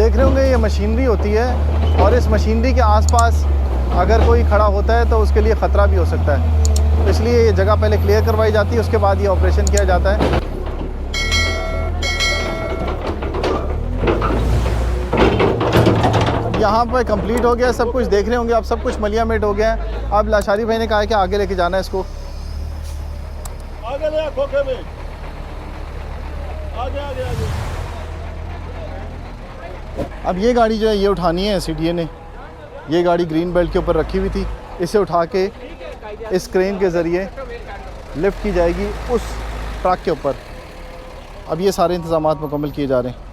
देख रहे होंगे ये मशीनरी होती है और इस मशीनरी के आसपास अगर कोई खड़ा होता है तो उसके लिए ख़तरा भी हो सकता है, तो इसलिए ये जगह पहले क्लियर करवाई जाती है, उसके बाद ये ऑपरेशन किया जाता है। अब यहाँ पर कंप्लीट हो गया सब कुछ, देख रहे होंगे आप, सब कुछ मलियामेट हो गया है। अब लाशारी भाई ने कहा है कि आगे लेके जाना है इसको, आगे ले खोखे में, आगे आगे आगे। अब ये गाड़ी जो है ये उठानी है SCDA ने। ये गाड़ी ग्रीन बेल्ट के ऊपर रखी हुई थी, इसे उठा के इस क्रेन के ज़रिए लिफ्ट की जाएगी उस ट्रक के ऊपर। अब ये सारे इंतज़ामात मुकम्मल किए जा रहे हैं।